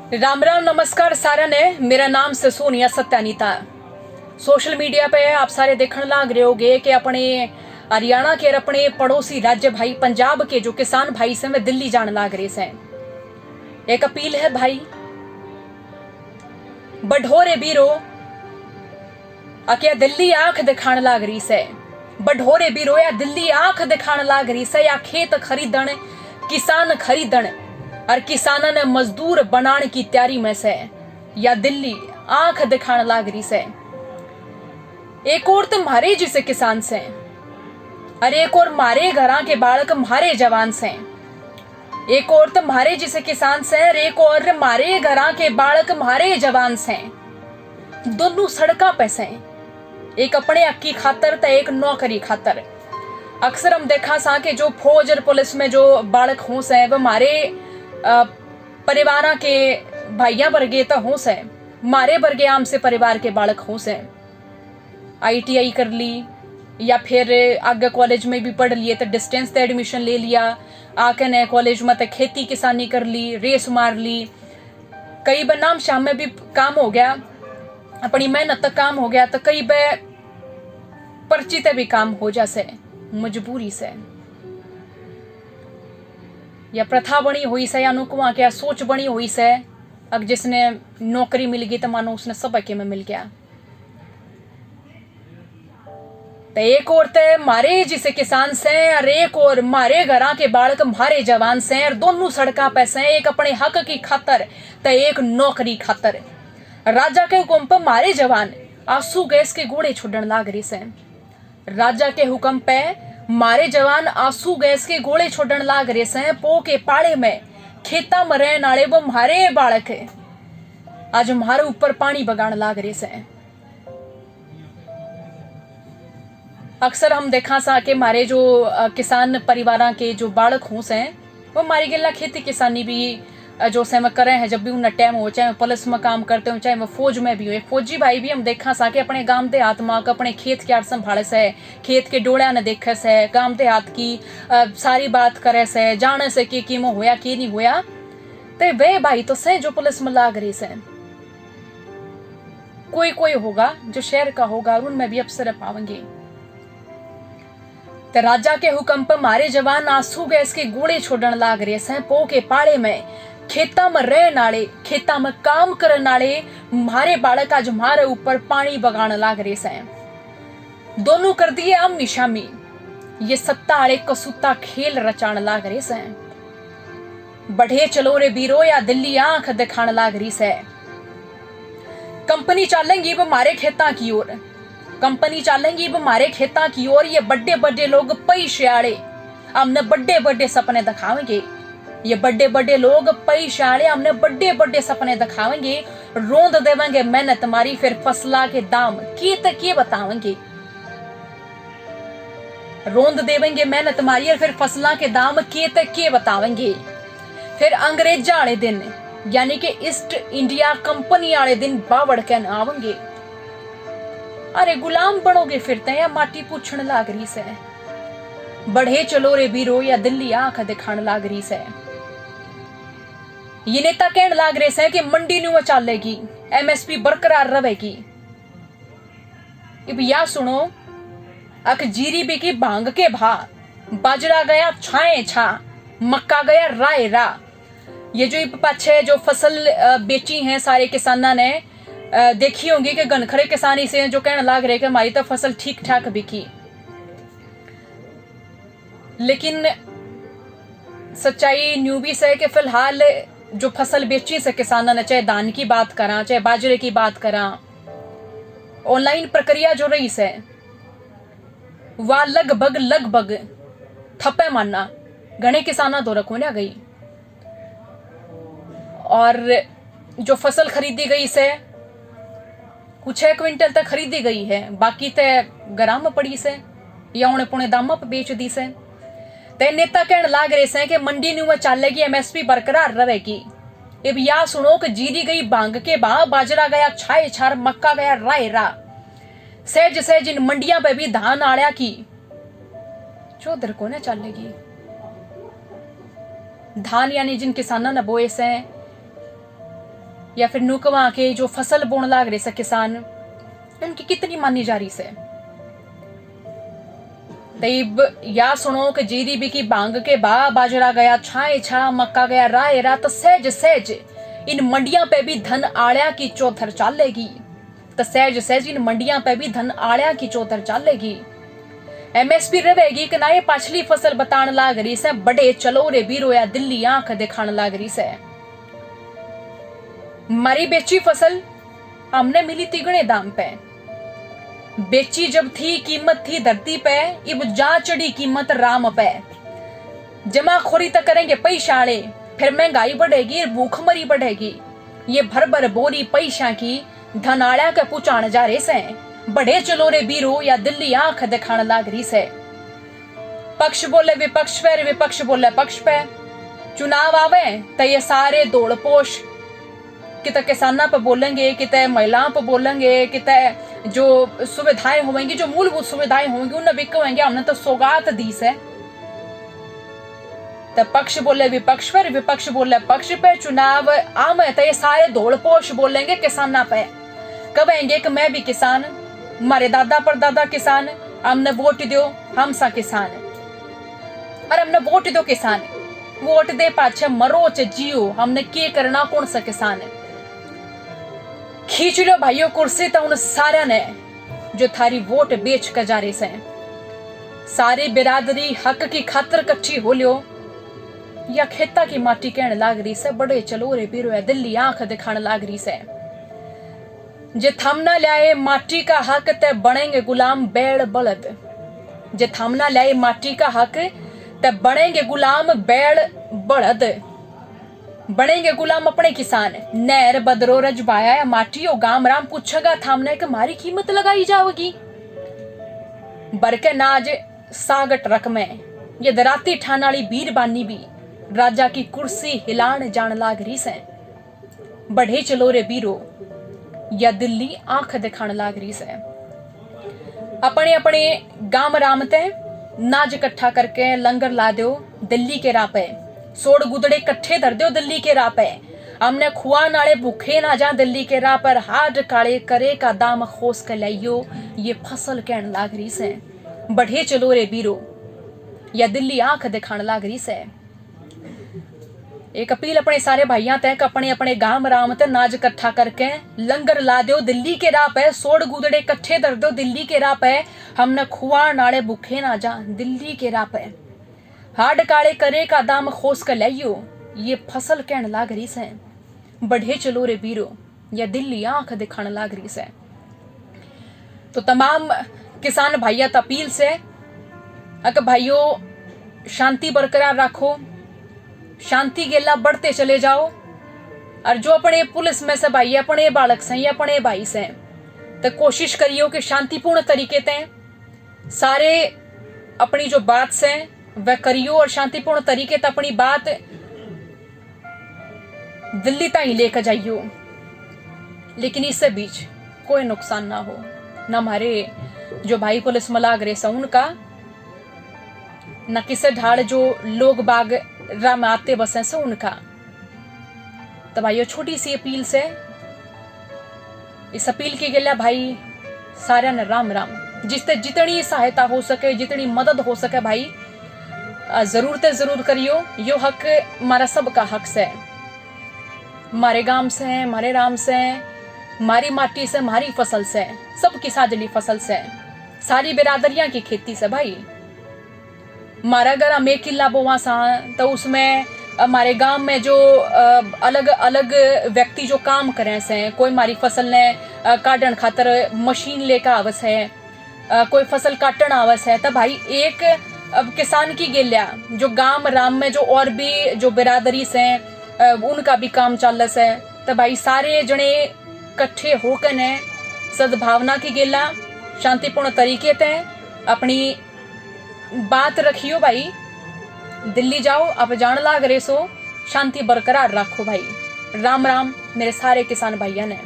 राम राम नमस्कार सारा ने। मेरा नाम से सोनिया सत्यानीता। सोशल मीडिया पे आप सारे देखने लाग रहे होगे कि अपने हरियाणा के अपने पड़ोसी राज्य भाई पंजाब के जो किसान भाई से वे दिल्ली जाने लाग रहे से। एक अपील है भाई, बढ़ोरे बीरो अके दिल्ली आंख दिखाने लाग रही से। बढ़ोरे बीरो या दिल्ली आंख दिखाने लाग रही से, या खेत खरीदन किसान खरीदन और किसाना ने मजदूर बनाने की तैयारी में से, या दिल्ली आंख दिखाने लाग रही से। एक और तो मारे जिसे किसान से, और एक और मारे घरा के बालक मारे जवान से। एक और तो मारे जिसे किसान से, और एक और मारे घरा के बालक मारे जवान से। दोनों सड़का पे से, एक अपने अक्की खातर तो एक नौकरी खातर। अक्सर हम देखा सा कि जो फौज और पुलिस में जो बालक हों से, वह मारे परिवार के भाइया वर्गे तो हों से, मारे वर्गे आम से परिवार के बालक हों से। ITI कर ली या फिर आगे कॉलेज में भी पढ़ लिए तो डिस्टेंस से एडमिशन ले लिया, आके नए कॉलेज में तो खेती किसानी कर ली, रेस मार ली। कई बार नाम शाम में भी काम हो गया, अपनी मेहनत तक काम हो गया, तो कई बार पर्ची ते भी काम हो जा से, मजबूरी से या प्रथा बनी हुई से, या नुकुआ क्या सोच बनी हुई से। अब जिसने नौकरी मिल गई तो मानो उसने सब के में मिल गया। तो एक और ते मारे जिसे किसान से, और एक और मारे घरा के बालक मारे जवान से, और दोनों सड़का पे से, एक अपने हक की खातर तो एक नौकरी खातर। राजा के हुक्म पर मारे जवान आंसू गैस के गोले छोड़न लाग रही से। राजा के हुक्म पे मारे जवान आंसू गैस के गोले छोड़न लाग रहे से। पो के पाड़े में खेता में रहने वाले वो मारे बालक आज हमारे ऊपर पानी बगान लाग रहे से। अक्सर हम देखा सा कि मारे जो किसान परिवार के जो बालक हों से, वो मारी गिल्ला खेती किसानी भी जो से में करे हैं। जब भी उन्हें टाइम हो, चाहे पुलिस में काम करते हो, चाहे वो फौज में भी हो। एक फौजी भाई भी हम देखा सा कि अपने गांव देहात में अपने खेत के संभाले से, खेत के डोड़ा ने देखे से, गांव देहात की सारी बात करे से, जाने से कि मो होया कि नहीं होया। तो वे भाई तो से जो पुलिस में लाग रही से। कोई कोई होगा जो शहर का होगा, उनमें भी अवसर पावेंगे। तो राजा के हुक्म पर मारे जवान आंसू गैस के गोले छोड़न लाग रहे से। पो के पाड़े में खेता में रहने वाले, खेता में काम करने वाले मारे बालक आज मारे ऊपर पानी बगान लाग रहे से। दोनों कर दिए आमनी शामी, ये सत्ता आले कसूता खेल रचान लाग रहे से। बढ़े चलो रे बीरो या दिल्ली आंख दिखान लाग रही से। कंपनी चलेंगी वो मारे खेता की ओर, कंपनी चलेंगी वो मारे खेता की ओर। ये बड़े बड़े लोग पैसे आड़े हमने बड़े बड़े सपने दिखावेंगे। ये बड़े बड़े लोग पैसे आड़े हमने बड़े बड़े सपने दिखावेंगे। रोंद देवेंगे मेहनत मारी, फिर फसला के दाम के तक के बतावेंगे। रोंद देवेंगे मेहनत मारी और फिर फसला के दाम के तक के बतावेंगे। फिर अंग्रेजा वाले दिन यानी कि ईस्ट इंडिया कंपनी वाले दिन बावड़ के आवेंगे। अरे गुलाम बनोगे फिरते या माटी पूछण लाग रही से। बढ़े चलो रे बीरो या दिल्ली आंख दिखान लाग रही से। ये नेता कहने लाग रहे से कि मंडी नु चलेगी, MSP बरकरार रहेगी। अब या सुनो, अक जीरी बिकी भांग के भा, बाजरा गया छाए छा, मक्का गया राय रा। ये जो पाछे जो फसल बेची हैं सारे किसाना ने देखी होंगी कि गनखरे किसानी से जो कहने लाग रहे कि हमारी तो फसल ठीक ठाक बिकी। लेकिन सच्चाई न्यू भी से कि फिलहाल जो फसल बेची से किसाना ने, चाहे धान की बात करा चाहे बाजरे की बात करा, ऑनलाइन प्रक्रिया जो रही से वह लगभग थप्पे मानना घने किसाना दो रखो ना गई। और जो फसल खरीदी गई से कुछ 6 क्विंटल तक खरीदी गई है, बाकी तो ग्राम में पड़ी से या उन्हें पुणे दाम पर बेच दी से। ते नेता कहने लाग रहे से कि मंडी न्यू में चलेगी, MSP बरकरार रहेगी। अब या सुनो कि जीरी गई भांग के बा, बाजरा गया छाए छार, मक्का गया राय रा। सहज सहज इन मंडिया पे भी धान आड़िया की चौधर को न चलेगी। धान यानी जिन किसाना ने बोए से या फिर नुकवा के जो फसल बोने लाग रहे से किसान, उनकी कितनी मानी जा रही से। तब या सुनो कि जीरी भी की बांग के बा, बाजरा गया छाए छा, मक्का गया राय रा, तो सहज सहज इन मंडियां पे भी धन आड़िया की चौधर चालेगी। तो सहज सहज इन मंडियां पे भी धन आड़िया की चौधर चालेगी। एमएसपी रहेगी कि ना ये पाछली फसल बतान लाग रही से, बड़े चलो रे बीरो या दिल्ली आंख दिखाने लाग रही से। मारी बेची फसल हमने मिली तिगने दाम पे, बेची जब थी कीमत थी धरती पे, इब जा चढ़ी कीमत राम पे। जमाखोरी तो करेंगे पैशाले, फिर महंगाई बढ़ेगी, भूखमरी बढ़ेगी। ये भर भर बोरी पैसा की धनाड़ा के पुचाण जा रहे से, बड़े चलो रे बीरो या दिल्ली आंख दिखाने लाग रही से। पक्ष बोले विपक्ष पे, विपक्ष बोले पक्ष पे। चुनाव आवे तो ये सारे दौड़ पोश, किते किसाना पे बोलेंगे, किते महिलाओं पे बोलेंगे, किते जो सुविधाएं होंगी, जो मूलभूत सुविधाएं होंगी, उन्हें भी कहेंगे हमने तो सौगात दी से। तो पक्ष बोले विपक्ष पर, विपक्ष बोले पक्ष पे। चुनाव आवे तो ये सारे दौड़ पोश बोलेंगे किसाना पे, कहेंगे कि मैं भी किसान, हमारे दादा परदादा किसान, हमने वोट दो, हम सा किसान, और हमने वोट दो किसान, वोट दे पाछे मरो च जियो, हमने के करना कौन सा किसान है। खींच लो भाइयों कुर्सी तो उन सारे ने जो थारी वोट बेच कर जा रहे से। सारी बिरादरी हक की खातर कच्ची हो लियो, या खेता की माटी कहने लाग रही से, बड़े चलो रे बीरो है दिल्ली आंख दिखाने लाग रही से। जे थम ना लाए माटी का हक ते बनेंगे गुलाम बैल बलद। जे थम ना लाए माटी का हक ते बनेंगे गुलाम बैल बलद, बनेंगे गुलाम अपने किसान। नहर बदरो रजबाया माटी हो गाम राम, पूछेगा थामने कि मारी कीमत लगाई जाएगी। बरके नाज सागट रक में ये दराती ठानाली बीरबानी भी राजा की कुर्सी हिलान जान लाग रही से। बढ़े चलो रे बीरो या दिल्ली आंख दिखाने लाग रही से। अपने अपने गाम रामते नाज इकट्ठा करके लंगर ला दो दिल्ली के राह पे, सोड़ गुदड़े कट्ठे धर दो दिल्ली के राह पे। हमने खुआ नाले भूखे ना जा दिल्ली के राह पर, हाड काले करे का दाम खोस कर लाइयो, ये फसल कहने लाग रही से। बढ़े चलो रे बीरो या दिल्ली आंख दिखाने लाग रही से। एक अपील अपने सारे भाइयों तक, अपने अपने गांव राम ते नाज इकट्ठा करके लंगर ला दो दिल्ली के राह पे, सोड़ गुदड़े कट्ठे धर दो दिल्ली के राह पे। हमने खुआ नाले भूखे ना जा दिल्ली के राह पे, हाड काले करे का दाम खोस कर लाइयो, ये फसल कहने लाग रही से। बढ़े चलो रे बीरो या दिल्ली आंख दिखाने लाग रही से। तो तमाम किसान भाइयों अपील से, अगर भाइयों शांति बरकरार रखो, शांति गेला बढ़ते चले जाओ। और जो अपने पुलिस में से भाई अपने बालक से या अपने भाई से, तो कोशिश करियो कि शांतिपूर्ण तरीके से सारे अपनी जो बात से वह करियो, और शांतिपूर्ण तरीके से अपनी बात दिल्ली तक ही लेकर जाइयो। लेकिन इससे बीच कोई नुकसान ना हो, न हमारे जो भाई पुलिस में लाग रहे उनका, न किसे ढाल जो लोग बाग राम आते बसे से उनका। तो भाइयों छोटी सी अपील से, इस अपील की गया भाई सारे ने राम राम। जिससे जितनी सहायता हो सके, जितनी मदद हो सके भाई जरूर करियो। यो हक हमारा सबका हक से, हमारे गांव से, हमारे राम से, हमारी माटी से, हमारी फसल से, सबकी साजली फसल से, सारी बिरादरियां की खेती से। भाई हमारा अगर हम एक किला बोवा सा, तो उसमें हमारे गांव में जो अलग अलग व्यक्ति जो काम करें से, कोई हमारी फसल ने काटन खातर मशीन लेकर आवस है, कोई फसल काटन आवस है। तो भाई एक अब किसान की गेल्या जो गांव राम में जो और भी जो बिरादरी से उनका भी काम चल से, तो भाई सारे जने इकट्ठे होकर ने सद्भावना की गेला शांतिपूर्ण तरीके से अपनी बात रखियो। भाई दिल्ली जाओ, अब जान लाग रहे सो, शांति बरकरार रखो भाई। राम राम मेरे सारे किसान भाइयों ने।